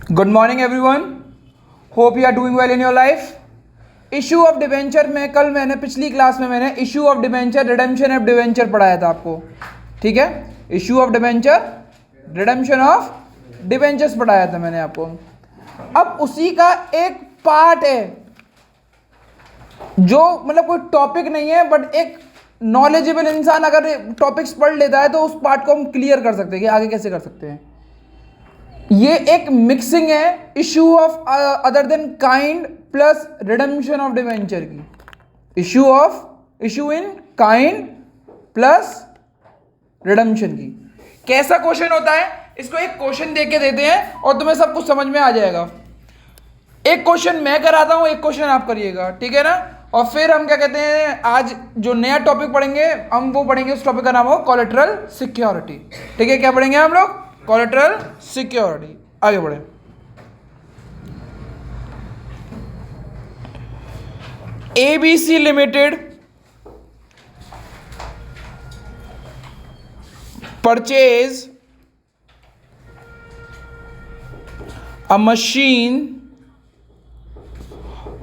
Good morning everyone, hope you are doing well in your life. Issue of debenture में मैंने पिछली class में मैंने issue of debenture, redemption of debenture पढ़ाया था आपको, ठीक है। Issue of debenture, redemption of debentures पढ़ाया था मैंने आपको। अब उसी का एक पार्ट है जो मतलब कोई टॉपिक नहीं है, बट एक नॉलेजेबल इंसान अगर टॉपिक्स पढ़ लेता है तो उस पार्ट को हम क्लियर कर सकते हैं कि आगे कैसे कर सकते हैं। ये एक मिक्सिंग है issue of other than kind plus redemption of debenture की। Issue in kind plus redemption की। कैसा क्वेश्चन होता है, इसको एक क्वेश्चन दे के देते हैं और तुम्हें सब कुछ समझ में आ जाएगा। एक क्वेश्चन मैं कराता हूं, एक क्वेश्चन आप करिएगा, ठीक है ना। और फिर हम क्या कहते हैं, आज जो नया टॉपिक पढ़ेंगे हम वो पढ़ेंगे, उस टॉपिक का नाम हो कोलेटरल सिक्योरिटी, ठीक है। क्या पढ़ेंगे हम लोग? Collateral security. आगे बढ़े। ABC limited purchase a machine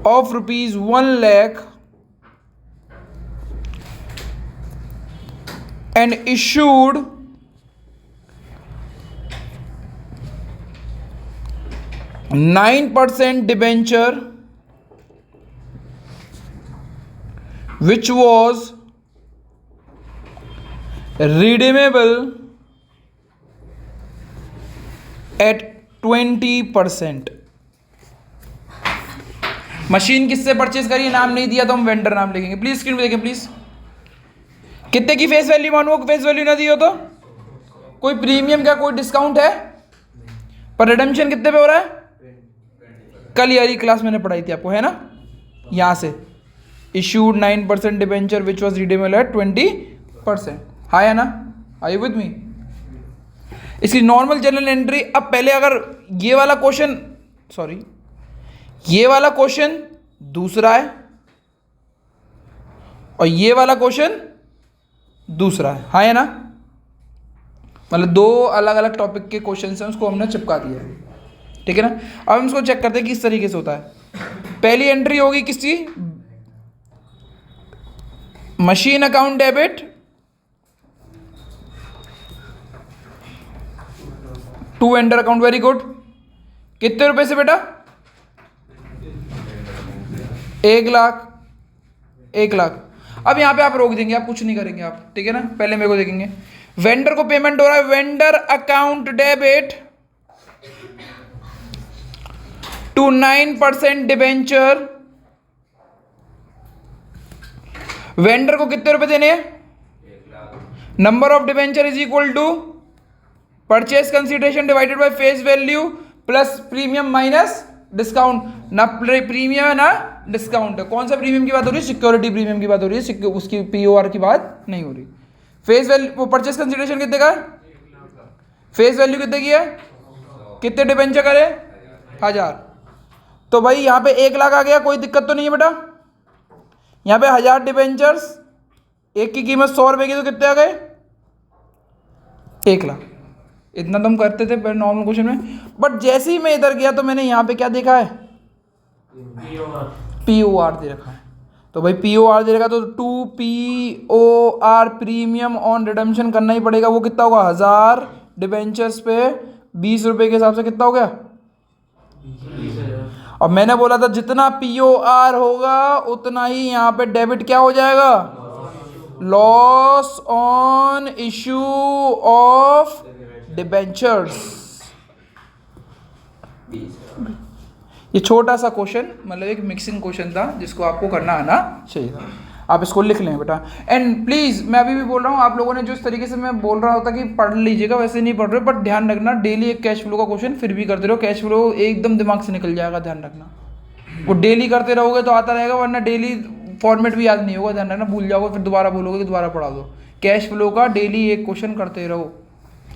of rupees 1 lakh and issued %9 debenture which was redeemable at 20%। Machine किससे परचेज करिए, नाम नहीं दिया तो हम वेंडर नाम लिखेंगे। प्लीज स्क्रीन पे देखें प्लीज। कितने की फेस वैल्यू मानो, फेस वैल्यू ना दी हो तो कोई प्रीमियम का कोई डिस्काउंट है, पर रिडेम्पशन कितने पे हो रहा है? कल यारी क्लास मैंने पढ़ाई थी आपको, है ना। यहां से issued 9% debenture which was redeemable eight 20%। हाँ है ना, आर यू विद मी? इसकी नॉर्मल जनरल एंट्री। अब पहले अगर ये वाला क्वेश्चन, सॉरी ये वाला क्वेश्चन दूसरा है और ये वाला क्वेश्चन दूसरा है, हाँ है ना। मतलब दो अलग अलग टॉपिक के क्वेश्चन हैं, उसको हमने चिपका दिया है, ठीक है ना। अब हम इसको चेक करते हैं किस तरीके से होता है। पहली एंट्री होगी किसकी? Machine account debit to vendor account. Very good. कितने रुपए से बेटा? 1 लाख। 1 लाख। अब यहां पे आप रोक देंगे, आप कुछ नहीं करेंगे आप, ठीक है ना। पहले मेरे को देखेंगे, वेंडर को पेमेंट हो रहा है, vendor account debit to 9% debenture. Vendor को कितने रुपए देने हैं? 1 lakh. Number of debenture is equal to purchase consideration divided by face value plus premium minus discount. ना प्रीमियम है ना डिस्काउंट है। कौन सा प्रीमियम की बात हो रही है? सिक्योरिटी प्रीमियम की बात हो रही है, उसकी पीओआर की बात नहीं हो रही। फेस वैल्यू, परचेज कंसिडरेशन कितने का है? 1 लाख। फेस वैल्यू कितने की है? कितने डिबेंचर करे? 1000। तो भाई यहाँ पे 1 लाख आ गया, कोई दिक्कत तो नहीं है बेटा। यहाँ पे 1000 डिबेंचर्स, एक की कीमत 100 रुपए की, तो कितने आ गए? 1 लाख। इतना तो हम करते थे नॉर्मल क्वेश्चन में, बट जैसे ही मैं इधर गया तो मैंने यहाँ पे क्या देखा है? पीओआर दे रखा है। तो भाई पीओआर दे रखा तो 2 POR प्रीमियम ऑन रिडेम्पशन करना ही पड़ेगा। वो कितना होगा? 1000 डिबेंचर्स पे 20 रुपए के हिसाब से कितना हो गया? और मैंने बोला था जितना पीओआर होगा उतना ही यहाँ पे डेबिट क्या हो जाएगा? Loss on issue of debentures. ये छोटा सा क्वेश्चन, मतलब एक मिक्सिंग क्वेश्चन था जिसको आपको करना आना चाहिए था। आप इसको लिख लें बेटा। एंड प्लीज मैं अभी भी बोल रहा हूँ, आप लोगों ने जो इस तरीके से मैं बोल रहा होता कि पढ़ लीजिएगा, वैसे नहीं पढ़ रहे, बट ध्यान रखना डेली एक कैश फ्लो का क्वेश्चन फिर भी करते रहो। कैश फ्लो एकदम दिमाग से निकल जाएगा, ध्यान रखना। वो डेली करते रहोगे तो आता रहेगा, वरना डेली फॉर्मेट भी याद नहीं होगा, ध्यान रखना। भूल जाओगे फिर दोबारा बोलोगे कि दोबारा पढ़ा दो। कैश फ्लो का डेली एक क्वेश्चन करते रहो,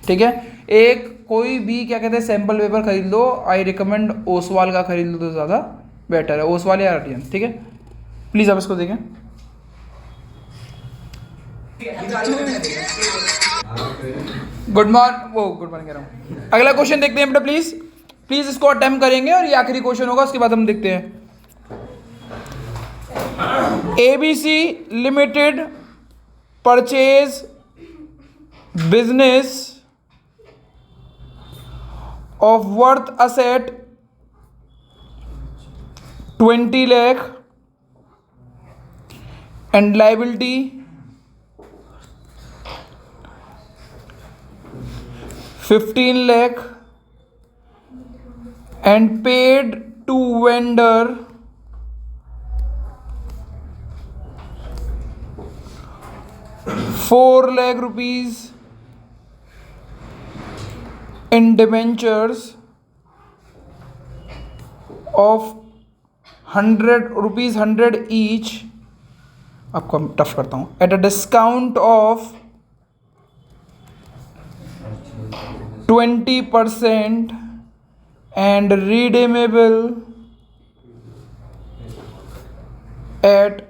ठीक है। एक कोई भी क्या कहते हैं सैंपल पेपर खरीद लो। आई रिकमेंड ओसवाल का खरीद लो तो ज़्यादा बेटर है, ओसवाल या आरटीएम, ठीक है। प्लीज़ आप इसको देखें। गुड मॉर्निंग कह रहा हूँ। अगला क्वेश्चन देखते हैं बेटा प्लीज। प्लीज इसको अटेम्प्ट करेंगे और ये आखिरी क्वेश्चन होगा, उसके बाद हम देखते हैं। ABC limited purchase business of worth asset 20 lakh and liability 15 lakh and paid to vendor 4 lakh rupees in debentures of 100 each, आपको टफ करता हूँ, at a discount of 20% and redeemable at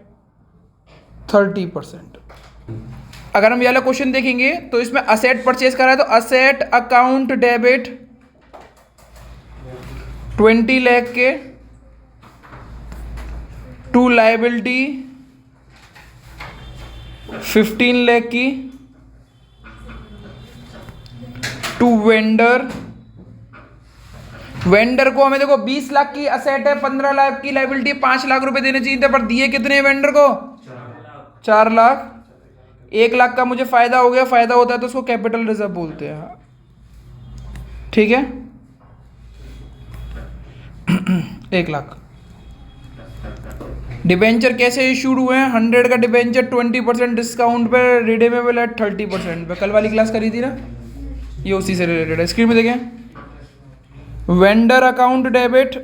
30%। अगर हम ये वाला क्वेश्चन देखेंगे तो इसमें असेट परचेज करा है, तो असेट अकाउंट डेबिट 20 लाख के टू लायबिलिटी 15 लाख की टू वेंडर। वेंडर को हमें देखो 20 लाख की असेट है, 15 लाख की लायबिलिटी, 5 लाख रुपए देने चाहिए थे, पर दिए कितने वेंडर को? 4 लाख। 1 लाख का मुझे फायदा हो गया, फायदा होता है तो उसको कैपिटल रिजर्व बोलते हैं, ठीक है। 1 लाख। डिबेंचर कैसे इशूड हुए हैं? 100 का डिबेंचर 20% डिस्काउंट पे, रिडीमेबल एट 30% पे। कल वाली क्लास करी थी ना, ये उसी से रिलेटेड है। स्क्रीन में देखें, वेंडर अकाउंट डेबिट,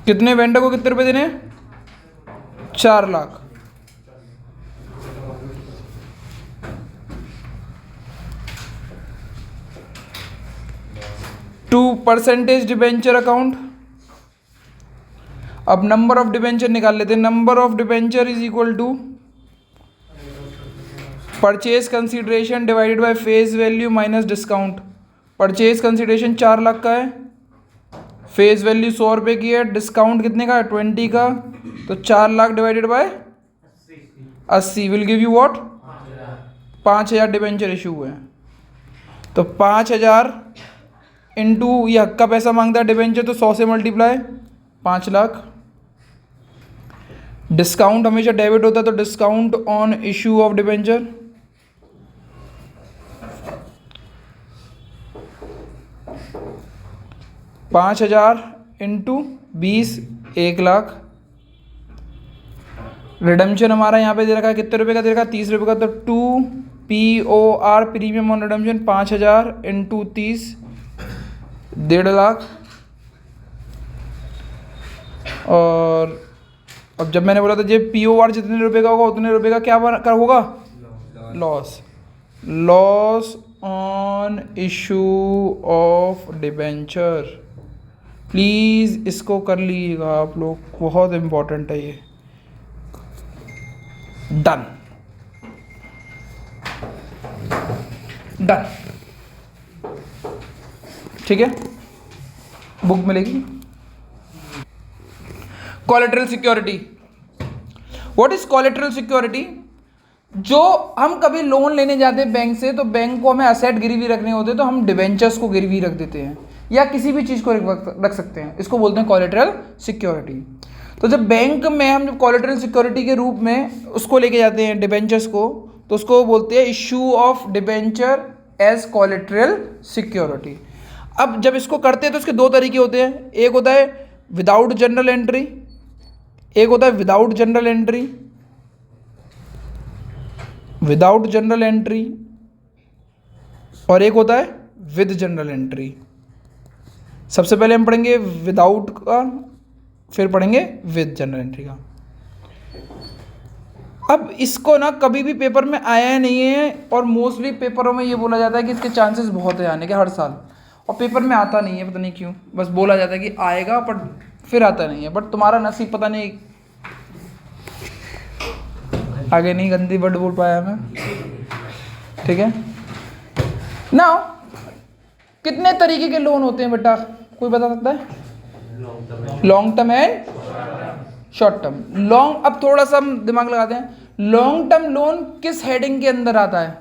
कितने वेंडर को कितने रुपए देने? 4 lakh. To percentage debenture account. अब नंबर ऑफ डिबेंचर निकाल लेते हैं। Number of debenture is equal to purchase consideration divided by face value minus discount. Purchase consideration 4 lakh का है, फेस वैल्यू 100 रुपये की है, डिस्काउंट कितने का है? 20 का। तो 4 lakh divided by 80 will give you what? 5000 debenture issue हुए हैं। तो 5000 इंटू ये हक का पैसा मांगता है डिबेंचर, तो 100 से मल्टीप्लाई 5 लाख। डिस्काउंट हमेशा डेबिट होता है, तो discount on issue of debenture 5000 into 20 1 lakh. Redemption हमारा यहाँ पे दे रखा है, कितने रुपए का दे रखा है? 30 रुपये का। तो 2 POR premium on redemption 5000 into 30 1.5 lakh. और अब जब मैंने बोला था जब POR जितने रुपए का होगा उतने रुपए का क्या होगा? Loss. Loss on issue of debenture. Please इसको कर लीजिएगा आप लोग, बहुत इंपॉर्टेंट है ये। डन डन, ठीक है। बुक मिलेगी। Collateral security. What is collateral security? जो हम कभी लोन लेने जाते हैं बैंक से, तो बैंक को हमें असेट गिरवी रखने होते हैं, तो हम डिबेंचर्स को गिरवी रख देते हैं या किसी भी चीज़ को रख सकते हैं। इसको बोलते हैं कोलेटरल सिक्योरिटी। तो जब बैंक में हम जब कोलेटरल सिक्योरिटी के रूप में उसको लेके जाते हैं डिबेंचर्स को, तो उसको बोलते हैं issue of debenture as collateral security. अब जब इसको करते हैं तो इसके 2 तरीके होते हैं। एक होता है विदाउट जनरल एंट्री, एक होता है without general entry. Without general entry और एक होता है विद जनरल एंट्री। सबसे पहले हम पढ़ेंगे विदाउट का, फिर पढ़ेंगे विद जनरल एंट्री का। अब इसको ना कभी भी पेपर में आया नहीं है, और मोस्टली पेपरों में ये बोला जाता है कि इसके चांसेस बहुत है आने के हर साल, और पेपर में आता नहीं है, पता नहीं क्यों। बस बोला जाता है कि आएगा, पर फिर आता नहीं है। बट तुम्हारा नसीब पता नहीं, आगे नहीं गंदी वर्ड बोल पाया मैं, ठीक है। नाउ कितने तरीके के लोन होते हैं बेटा, कोई बता सकता है? Long term and short term. Long, अब थोड़ा सा हम दिमाग लगाते हैं, लॉन्ग टर्म लोन किस हेडिंग के अंदर आता है?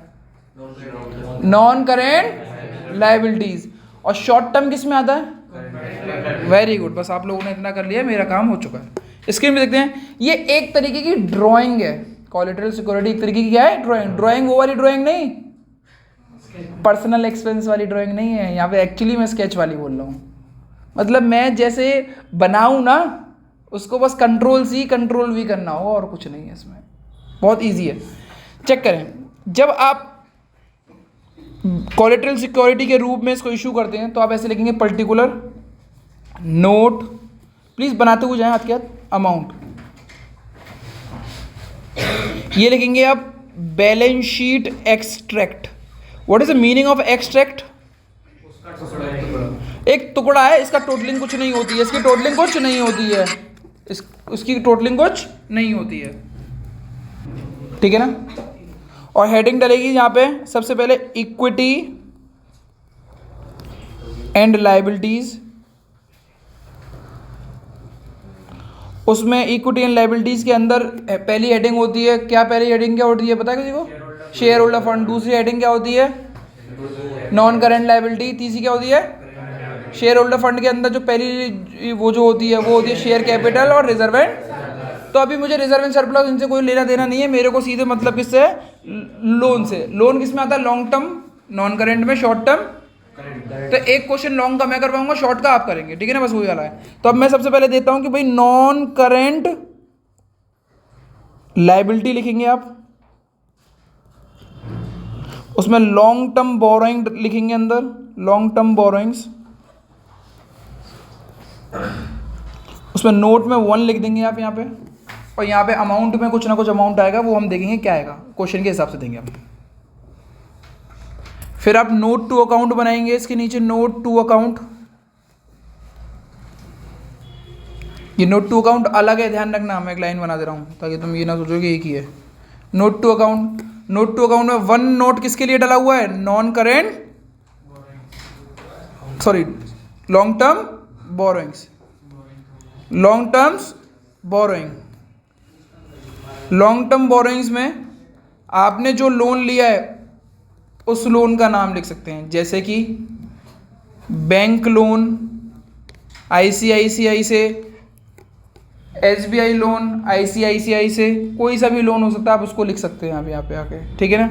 Non current liabilities. और शॉर्ट टर्म किस में आता है? वेरी गुड, बस आप लोगों ने इतना कर लिया, मेरा काम हो चुका है। स्क्रीन पे देखते हैं, ये एक तरीके की ड्राइंग है। कोलेटरल सिक्योरिटी एक तरीके की क्या है? ड्राइंग। ड्राइंग वो वाली ड्राइंग नहीं, पर्सनल एक्सपेंस वाली ड्राइंग नहीं है, यहाँ पे एक्चुअली मैं स्केच वाली बोल रहा हूँ। मतलब मैं जैसे बनाऊँ ना, उसको बस कंट्रोल सी कंट्रोल वी करना हो, और कुछ नहीं है इसमें, बहुत ईजी है। चेक करें, जब आप कोलेटरल सिक्योरिटी के रूप में इसको इशू करते हैं तो आप ऐसे लिखेंगे पर्टिकुलर नोट, प्लीज बनाते हुए जाएं हाथ के हाथ, अमाउंट, ये लिखेंगे आप balance sheet extract. What is the meaning of extract? एक टुकड़ा है, इसका टोटलिंग कुछ नहीं होती है, इसकी टोटलिंग कुछ नहीं होती है, उसकी टोटलिंग कुछ नहीं होती है, ठीक है ना। और हेडिंग डलेगी यहाँ पे सबसे पहले इक्विटी एंड लायबिलिटीज। उसमें इक्विटी एंड लायबिलिटीज के अंदर पहली हेडिंग होती है क्या? पहली हेडिंग क्या होती है पता है किसी को? Share holder fund. दूसरी हेडिंग क्या होती है? Non current liability. तीसरी क्या होती है? शेयर होल्डर फंड के अंदर जो पहली वो जो होती है वो होती है शेयर कैपिटल और रिजर्व एंड। तो अभी मुझे रिजर्व एंड सरप्लस इनसे कोई लेना देना नहीं है, मेरे को सीधे मतलब किससे? लोन से। लोन किस में आता है? लॉन्ग टर्म, नॉन करेंट में, शॉर्ट टर्म। तो एक क्वेश्चन लॉन्ग का मैं कर पाऊंगा, शॉर्ट का आप करेंगे, ठीक है ना, बस वही वाला है। तो अब मैं सबसे पहले देता हूं कि भाई नॉन करेंट लायबिलिटी लिखेंगे आप, उसमें लॉन्ग टर्म बोरोइंग लिखेंगे अंदर, लॉन्ग टर्म बोरोइंग्स। उसमें नोट में 1 लिख देंगे आप यहाँ पे, और यहाँ पे अमाउंट में कुछ ना कुछ अमाउंट आएगा, वो हम देखेंगे क्या आएगा, क्वेश्चन के हिसाब से देंगे हम। फिर आप नोट टू अकाउंट बनाएंगे, इसके नीचे नोट टू अकाउंट। ये नोट टू अकाउंट अलग है, ध्यान रखना, मैं एक लाइन बना दे रहा हूँ ताकि तुम ये ना सोचो कि एक ही है। Note to account, note to account में 1 नोट किसके लिए डला हुआ है? Non current, sorry, long term borrowings, long terms borrowing. Long term borrowings में आपने जो लोन लिया है उस लोन का नाम लिख सकते हैं, जैसे कि बैंक लोन आईसीआईसीआई से, एसबीआई लोन आईसीआईसीआई से, कोई सा भी लोन हो सकता है, आप उसको लिख सकते हैं यहाँ पे आके, ठीक है ना।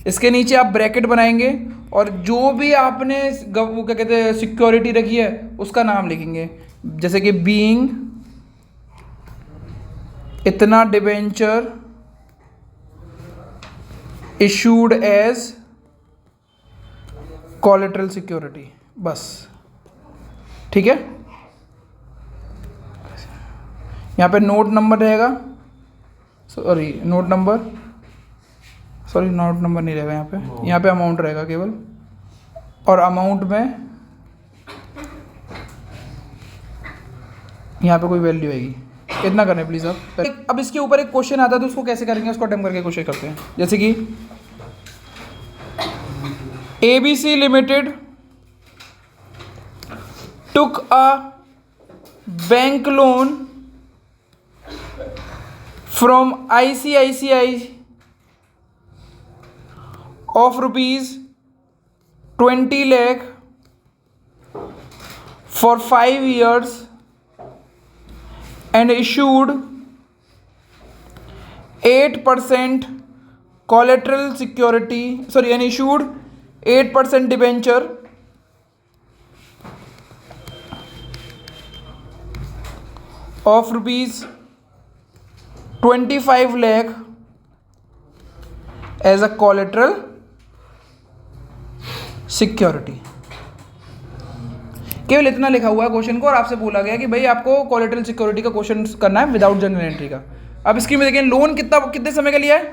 इसके नीचे आप ब्रैकेट बनाएंगे और जो भी आपने वो क्या कहते हैं सिक्योरिटी रखी है उसका नाम लिखेंगे, जैसे कि बीइंग इतना debenture issued as collateral security, बस, ठीक है। यहाँ पे नोट नंबर रहेगा, सॉरी नोट नंबर नहीं रहेगा यहाँ पे अमाउंट रहेगा केवल, और अमाउंट में यहाँ पे कोई वैल्यू आएगी, इतना करना है प्लीज़ आप। अब इसके ऊपर एक क्वेश्चन आता है तो उसको कैसे करेंगे, उसको अटेम्प्ट करके कोशिश करते हैं। जैसे कि ABC Limited took a bank loan from ICICI of rupees 20 lakh for 5 years and issued 8% collateral security, sorry, and issued 8% debenture of rupees 25 lakh as a collateral security। केवल इतना लिखा हुआ है क्वेश्चन को, और आपसे बोला गया कि भाई आपको कोलेटरल सिक्योरिटी का क्वेश्चन करना है विदाउट जनरल एंट्री का। अब इसकी में देखें लोन कितने समय का लिया है?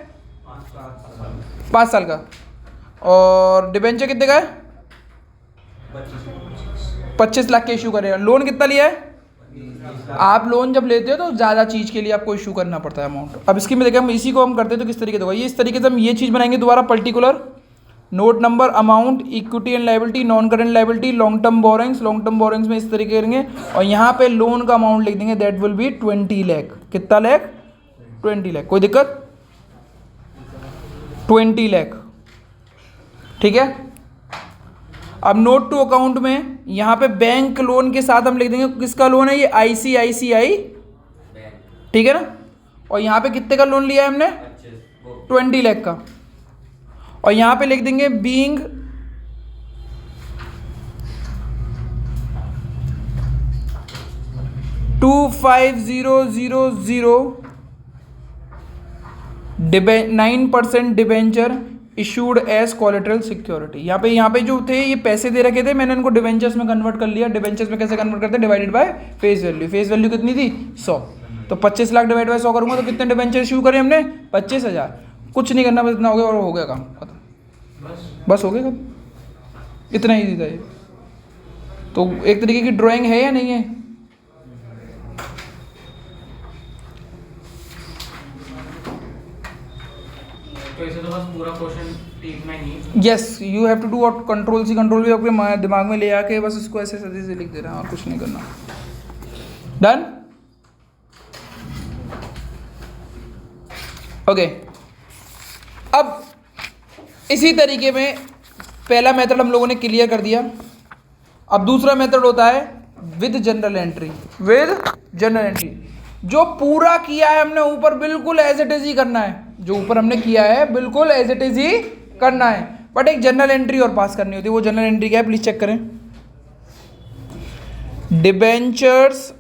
5 साल का। और डिबेंचर कितने का है? 25 लाख के इशू करेगा। लोन कितना लिया है? आप लोन जब लेते हो तो ज़्यादा चीज़ के लिए आपको इशू करना पड़ता है अमाउंट। अब इसकी में देखें हम इसी को हम करते हैं तो किस तरीके से होगा, ये इस तरीके से हम ये चीज़ बनाएंगे दोबारा, particular note number, amount, equity and liability, non current liability, long term borrowings में इस तरीके करेंगे और यहाँ पे लोन का अमाउंट लिख देंगे, दैट विल बी 20 लाख। कितना लाख? 20 लाख। कोई दिक्कत? 20 लाख, ठीक है। अब नोट टू अकाउंट में यहाँ पे बैंक लोन के साथ हम लिख देंगे किसका लोन है, ये ICICI, ठीक है ना। और यहाँ पे कितने का लोन लिया है हमने? 20 लाख का। और यहाँ पे लिख देंगे being $25,000 9% debenture issued as collateral security. यहाँ पे जो थे ये पैसे दे रखे थे, मैंने इनको डिबेंचर्स में कन्वर्ट कर लिया। डिबेंचर्स में कैसे कन्वर्ट करते हैं? Divided by face value. Face value कितनी थी? 100। तो 25 लाख डिवाइड बाय 100 करूंगा तो कितने डिबेंचर इशू करे हमने? 25,000। कुछ नहीं करना, बस इतना हो गया और हो गया काम खत्म। बस हो गया काम, इतना ईजी था ये। तो एक तरीके की ड्राइंग है या नहीं है? तो इसे तो बस पूरा क्वेश्चन टीक में ही। Yes, you have to do और कंट्रोल भी आपके दिमाग में ले आके बस इसको ऐसे सीधे से लिख देना और कुछ नहीं करना। डन? ओके। अब इसी तरीके में पहला मेथड हम लोगों ने क्लियर कर दिया। अब दूसरा मेथड होता है with general entry. With general entry, जो पूरा किया है हमने ऊपर बिल्कुल एज इट इज ही करना है। जो ऊपर हमने किया है बिल्कुल एज इट इज ही करना है, बट एक जनरल एंट्री और पास करनी होती है। वो जनरल एंट्री क्या है प्लीज चेक करें। Debentures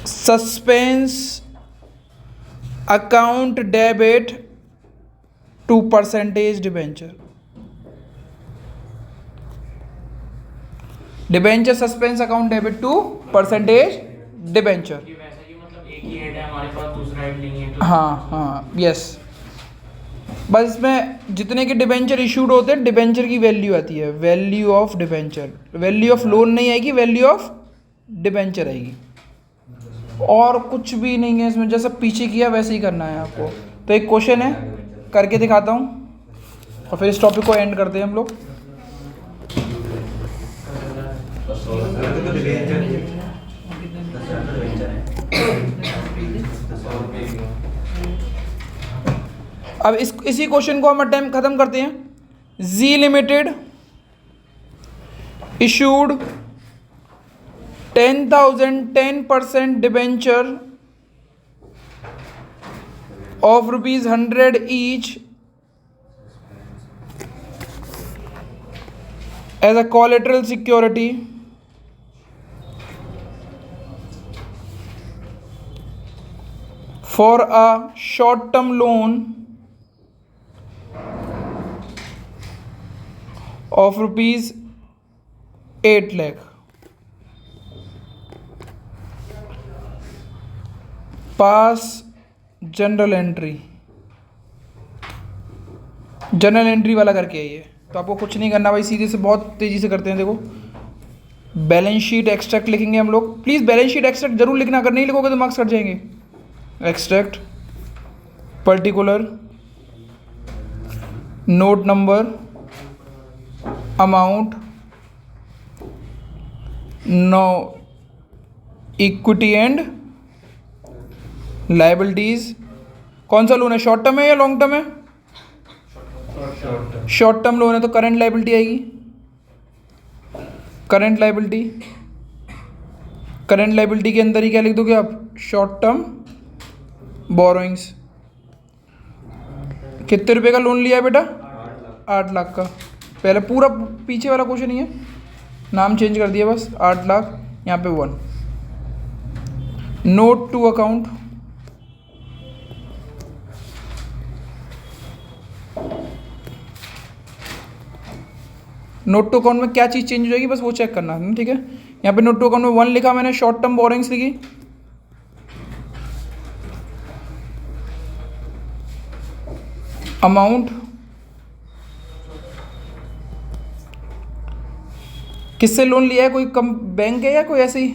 suspense account debit to percentage debenture. Debenture suspense account debit to percentage debenture. कि वैसे ही मतलब एक ही हेड है हमारे पास, दूसरा हेड नहीं है तो हाँ यस। बस इसमें जितने के डिबेंचर इशूड होते हैं डिबेंचर की वैल्यू आती है, value of debenture. Value of loan नहीं आएगी, वैल्यू ऑफ डिबेंचर आएगी। और कुछ भी नहीं है इसमें, जैसा पीछे किया वैसे ही करना है आपको। तो एक क्वेश्चन है, करके दिखाता हूँ और फिर इस टॉपिक को एंड करते हैं हम लोग। अब इसी क्वेश्चन को हम अटेम्प्ट खत्म करते हैं। G limited issued 10% debenture of ₹100 each as a collateral security for a short-term loan of ₹8 lakh. Pass general entry वाला करके आइए। तो आपको कुछ नहीं करना भाई, सीधे से बहुत तेज़ी से करते हैं। देखो बैलेंस शीट एक्सट्रैक्ट लिखेंगे हम लोग। प्लीज़ बैलेंस शीट एक्सट्रैक्ट जरूर लिखना, अगर नहीं लिखोगे तो मार्क्स कट जाएंगे। Extract particular note number amount no equity and liabilities. कौन सा लोन है, शॉर्ट टर्म है या लॉन्ग टर्म है? शॉर्ट टर्म लोन है तो करंट लाइबिलिटी आएगी। करंट लाइबिलिटी के अंदर ही क्या लिख दोगे आप? Short term borrowings. कितने रुपए का लोन लिया है बेटा? 8 लाख का। पहले पूरा पीछे वाला क्वेश्चन ही है, नाम चेंज कर दिया बस। 8 लाख यहाँ पे 1। Note to account note to account में क्या चीज़ चेंज हो जाएगी बस वो चेक करना है, ठीक है। यहाँ पे नोट टू अकाउंट में 1 लिखा मैंने, शॉर्ट टर्म बोरिंग्स लिखी। अमाउंट किससे लोन लिया है? कोई कम बैंक है या कोई ऐसे ही,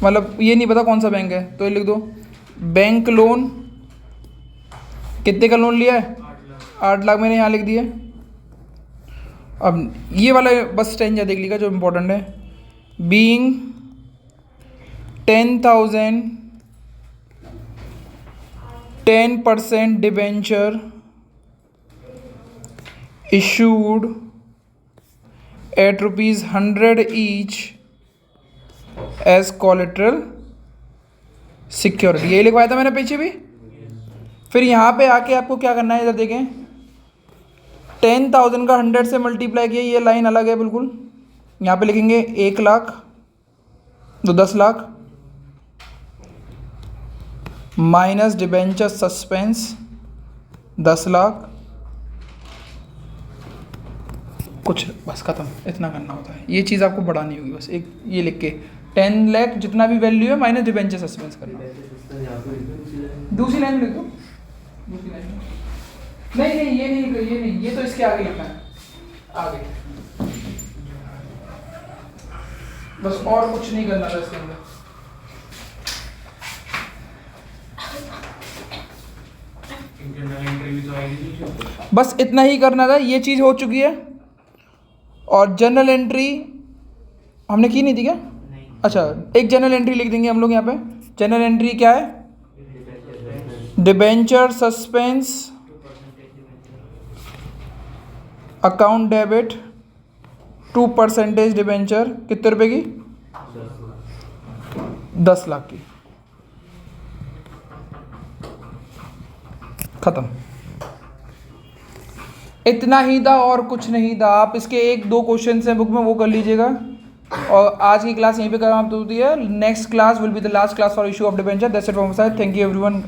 मतलब ये नहीं पता कौन सा बैंक है, तो ये लिख दो बैंक लोन। कितने का लोन लिया है? 8 लाख मैंने यहाँ लिख दिए। अब ये वाला बस स्टेंजा देख लीजिएगा जो इम्पोर्टेंट है। Being 10,000 10% debenture issued at ₹100 each as collateral security, ये लिखवाया था मैंने पीछे भी। फिर यहाँ पे आके आपको क्या करना है, इधर देखें 10,000 का 100 से मल्टीप्लाई किया, ये लाइन अलग है बिल्कुल। यहाँ पे लिखेंगे 1 लाख तो 10 lakh minus debenture suspense 10 lakh, कुछ बस खत्म, इतना करना होता है। ये चीज़ आपको बढ़ानी होगी बस, एक ये लिख के 10 लाख जितना भी वैल्यू है माइनस डिबेंचर सस्पेंस करना। दूसरी लाइन में लिख दो, दूसरी लाइन में। नहीं नहीं ये नहीं, ये तो इसके आगे लिखना है, आगे बस, और कुछ नहीं करना था इसके अंदर। जनरल एंट्री भी तो आएगी। बस इतना ही करना था, ये चीज़ हो चुकी है। और जनरल एंट्री हमने की नहीं थी क्या? अच्छा, एक जनरल एंट्री लिख देंगे हम लोग यहाँ पे। जनरल एंट्री क्या है? Debenture suspense account debit 2% debenture, कितने रुपए की? 10 लाख की। खत्म, इतना ही था और कुछ नहीं था। आप इसके 1-2 क्वेश्चन हैं बुक में, वो कर लीजिएगा। और आज की क्लास यहीं पे समाप्त होती है। Next class will be the last class for issue of debenture. That's it from my side. Thank you everyone.